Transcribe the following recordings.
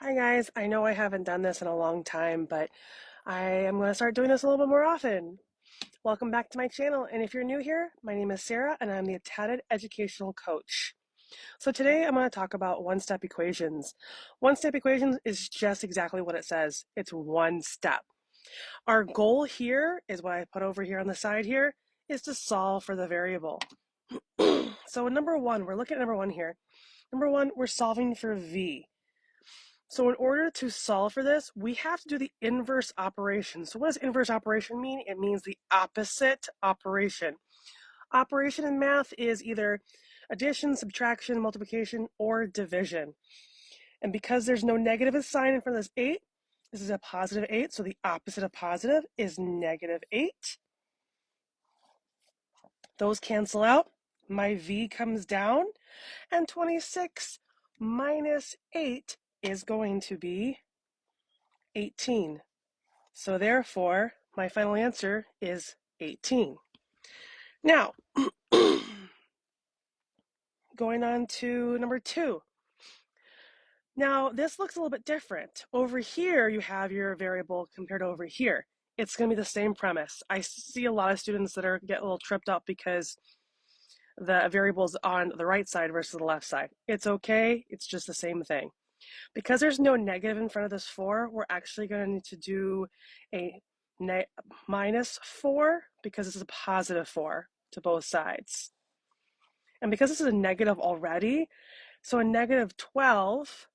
Hi guys, I know I haven't done this in a long time, but I am going to start doing this a little bit more often. Welcome back to my channel, and if you're new here, my name is Sarah and I'm the Attended Educational Coach. So today I'm going to talk about one-step equations. One-step equations is just exactly what it says. It's one step. Our goal here is what I put over here on the side here, is to solve for the variable. So number one, we're looking at number one here. Number one, we're solving for v. So in order to solve for this, we have to do the inverse operation. So what does inverse operation mean? It means the opposite operation. Operation in math is either addition, subtraction, multiplication, or division. And because there's no negative sign in front of this 8, this is a positive 8, so the opposite of positive is negative 8. Those cancel out. My v comes down, and 26 minus 8 is going to be 18. So therefore, my final answer is 18. Now, going on to number 2. Now, this looks a little bit different. Over here, you have your variable compared to over here. It's going to be the same premise. I see a lot of students that get a little tripped up because the variable's on the right side versus the left side. It's okay. It's just the same thing. Because there's no negative in front of this 4, we're actually going to need to do a minus 4 because this is a positive 4 to both sides. And because this is a negative already, so a negative 12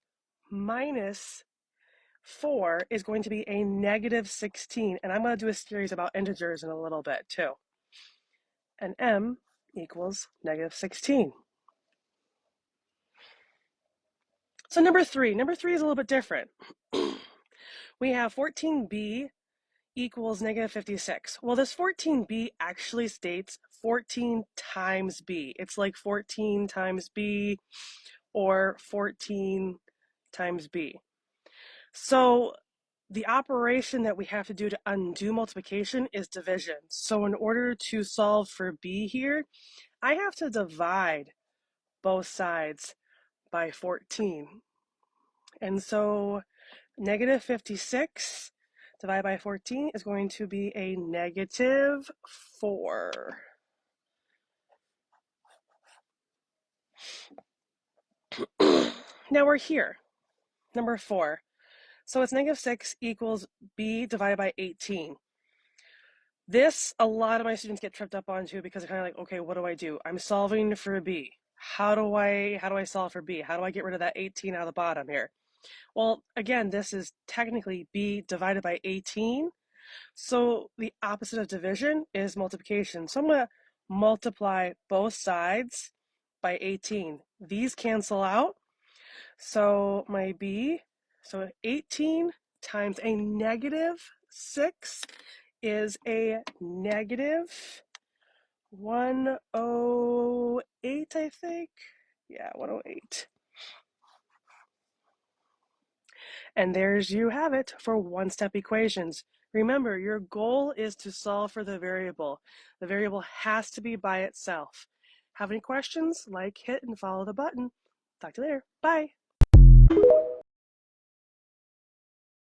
minus 4 is going to be a negative 16. And I'm going to do a series about integers in a little bit too. And m equals negative 16. So number 3 is a little bit different. We have 14b equals negative 56. Well, this 14b actually states 14 times b. It's like 14 times b or 14 times b. So the operation that we have to do to undo multiplication is division. So in order to solve for b here, I have to divide both sides by 14. And so negative 56 divided by 14 is going to be a negative 4. Now we're here, number 4. So it's negative 6 equals b divided by 18. This, a lot of my students get tripped up on too because they're kind of like, okay, what do? I'm solving for b. How do I solve for b? How do I get rid of that 18 out of the bottom here? Well, again, this is technically b divided by 18. So the opposite of division is multiplication. So I'm going to multiply both sides by 18. These cancel out. So my b, so 18 times a negative 6 is a negative 108, I think. Yeah, 108. And there's you have it for one-step equations. Remember, your goal is to solve for the variable. The variable has to be by itself. Have any questions? Like, hit, and follow the button. Talk to you later. Bye.